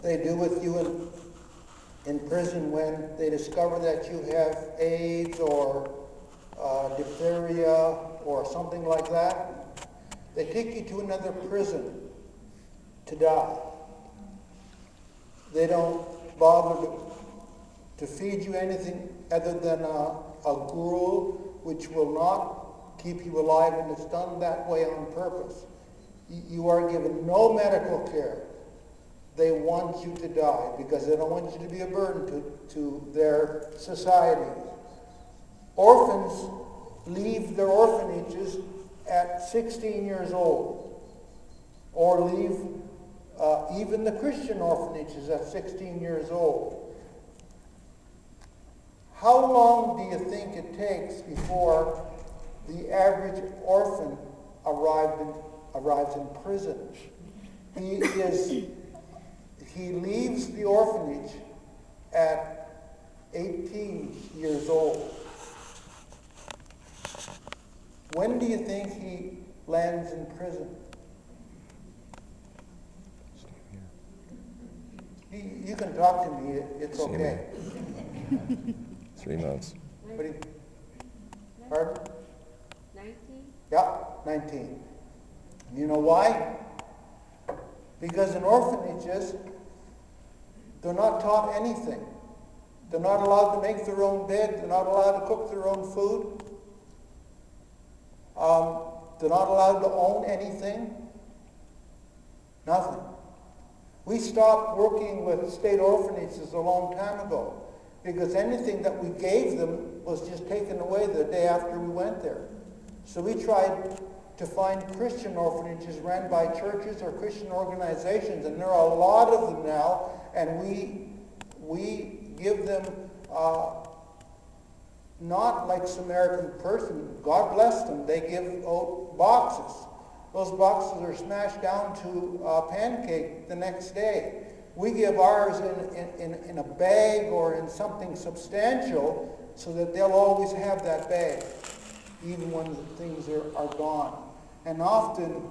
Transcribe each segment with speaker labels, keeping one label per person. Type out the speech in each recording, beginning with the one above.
Speaker 1: they do with you in prison when they discover that you have AIDS or diphtheria or something like that? They take you to another prison to die. They don't bother to feed you anything other than a gruel, which will not keep you alive, and it's done that way on purpose. You are given no medical care. They want you to die because they don't want you to be a burden to their society. Orphans leave their orphanages at 16 years old, or leave even the Christian orphanages at 16 years old. How long do you think it takes before the average orphan arrives in prison? He leaves the orphanage at 18 years old. When do you think he lands in prison? You can talk to me, it's okay.
Speaker 2: 3 months.
Speaker 1: Pardon?
Speaker 3: 19?
Speaker 1: Yeah, 19. You know why? Because in orphanages, they're not taught anything. They're not allowed to make their own bed. They're not allowed to cook their own food. They're not allowed to own anything. Nothing. We stopped working with state orphanages a long time ago because anything that we gave them was just taken away the day after we went there. So we tried to find Christian orphanages ran by churches or Christian organizations, and there are a lot of them now, and we give them not like Samaritan person, God bless them, they give out boxes. Those boxes are smashed down to a pancake the next day. We give ours in a bag or in something substantial so that they'll always have that bag, even when the things are gone. And often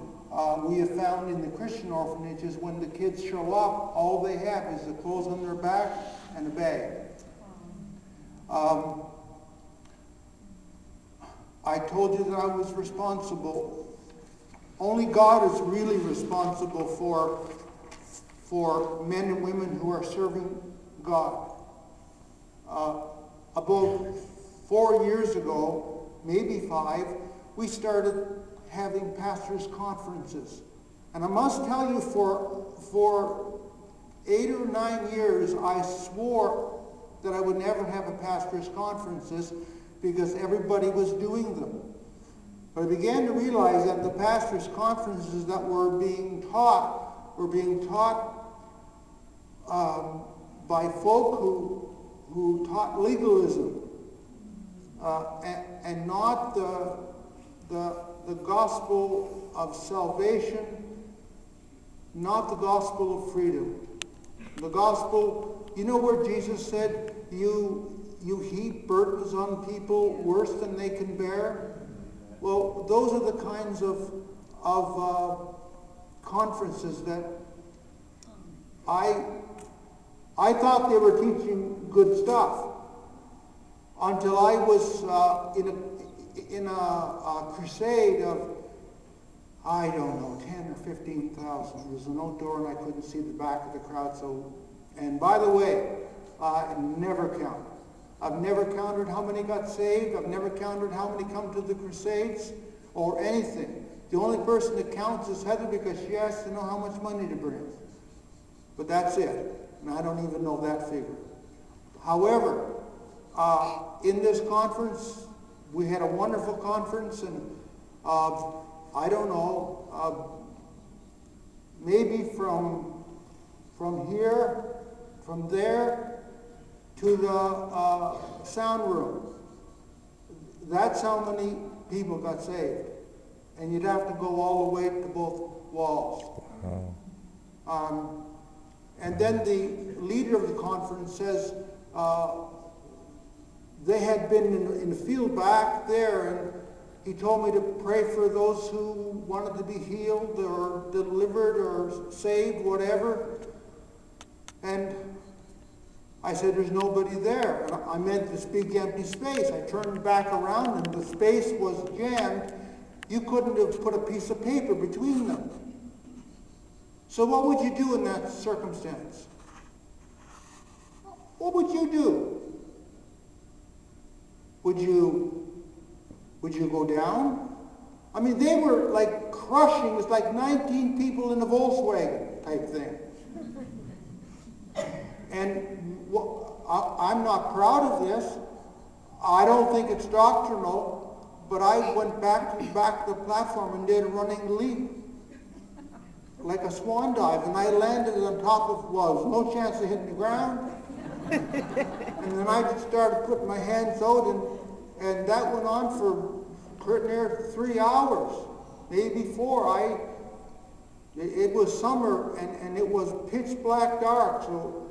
Speaker 1: we have found in the Christian orphanages when the kids show up, all they have is the clothes on their back and a bag. I told you that I was responsible. Only God is really responsible for men and women who are serving God. About 4 years ago, maybe 5, we started having pastors' conferences. And I must tell you, for 8 or 9 years, I swore that I would never have a pastors' conferences because everybody was doing them. But I began to realize that the pastors' conferences that were being taught by folk who taught legalism and not the gospel of salvation, not the gospel of freedom. The gospel, you know where Jesus said, you heap burdens on people worse than they can bear? Well, those are the kinds of conferences that I thought they were teaching good stuff until I was in a crusade of, I don't know, 10 or 15,000. There was an outdoor and I couldn't see the back of the crowd. So, and by the way, I never counted. I've never counted how many got saved. I've never counted how many come to the crusades or anything. The only person that counts is Heather because she has to know how much money to bring. But that's it. And I don't even know that figure. However, in this conference, we had a wonderful conference, and I don't know, maybe from here, from there, to the sound room. That's how many people got saved. And you'd have to go all the way to both walls.
Speaker 2: Wow.
Speaker 1: And then the leader of the conference says they had been in the field back there, and he told me to pray for those who wanted to be healed or delivered or saved, whatever. And I said, there's nobody there. And I meant this big empty space. I turned back around and the space was jammed. You couldn't have put a piece of paper between them. So what would you do in that circumstance? What would you do? Would you go down? I mean, they were like crushing. It was like 19 people in a Volkswagen type thing. And I'm not proud of this. I don't think it's doctrinal, but I went back to the platform and did a running leap, like a swan dive, and I landed on top of, well, there was no chance of hitting the ground. And then I just started putting my hands out, and that went on for pretty near 3 hours, maybe 4. It was summer, and it was pitch black dark, so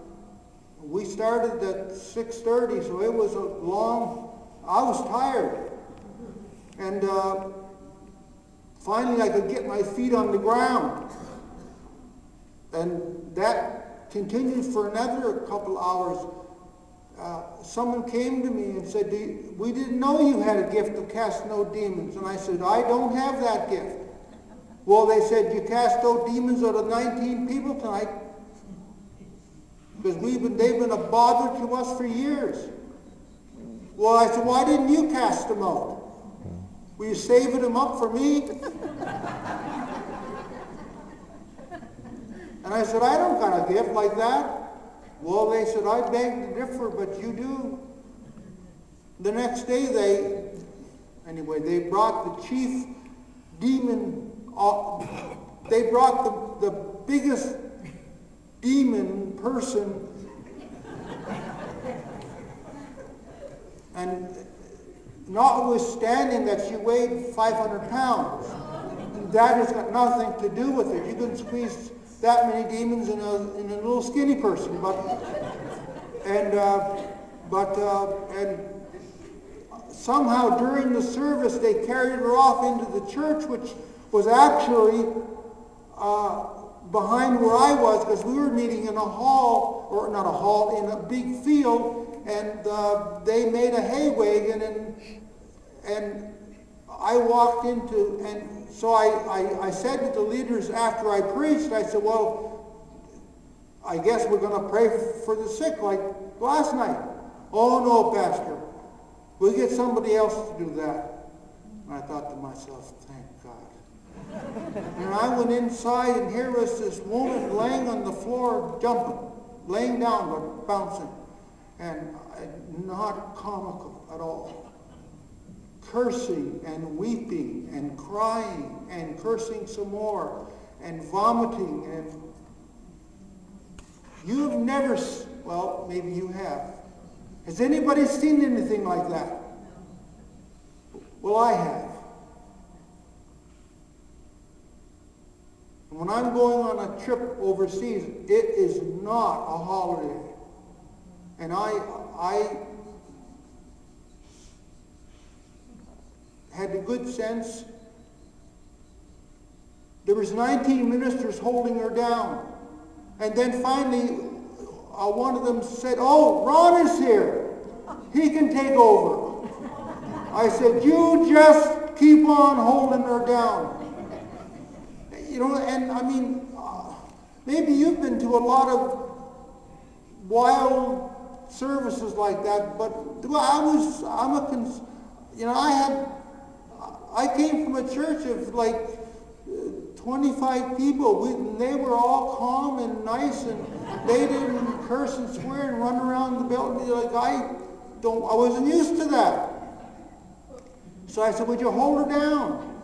Speaker 1: we started at 6:30, so it was a long, I was tired. And finally I could get my feet on the ground. And that continued for another couple hours. Someone came to me and said, we didn't know you had a gift of casting out demons. And I said, I don't have that gift. Well, they said, you cast out demons out of 19 people tonight. Because they've been a bother to us for years. Well, I said, why didn't you cast them out? Were you saving them up for me? And I said, I don't got a gift like that. Well, they said, I beg to differ, but you do. The next day they brought the chief demon, they brought the biggest demon person, and notwithstanding that she weighed 500 pounds, that has got nothing to do with it. You can squeeze that many demons in a little skinny person, and somehow during the service they carried her off into the church, which was actually behind where I was, because we were meeting in a hall, or not a hall, in a big field, and they made a hay wagon, and I walked into, and so I said to the leaders after I preached, I said, well, I guess we're going to pray for the sick like last night. Oh no, Pastor, we'll get somebody else to do that. And I thought to myself, thank God. And I went inside, and here was this woman laying on the floor, jumping, laying down but bouncing, and not comical at all. Cursing and weeping and crying and cursing some more and vomiting. And you've never, well, maybe you have. Has anybody seen anything like that? Well, I have. And when I'm going on a trip overseas, it is not a holiday. And I had the good sense. There was 19 ministers holding her down. And then finally, one of them said, oh, Ron is here. He can take over. I said, you just keep on holding her down. You know, and I mean, maybe you've been to a lot of wild services like that, but I came from a church of like 25 people. They were all calm and nice, and they didn't curse and swear and run around the building. Like I wasn't used to that. So I said, would you hold her down?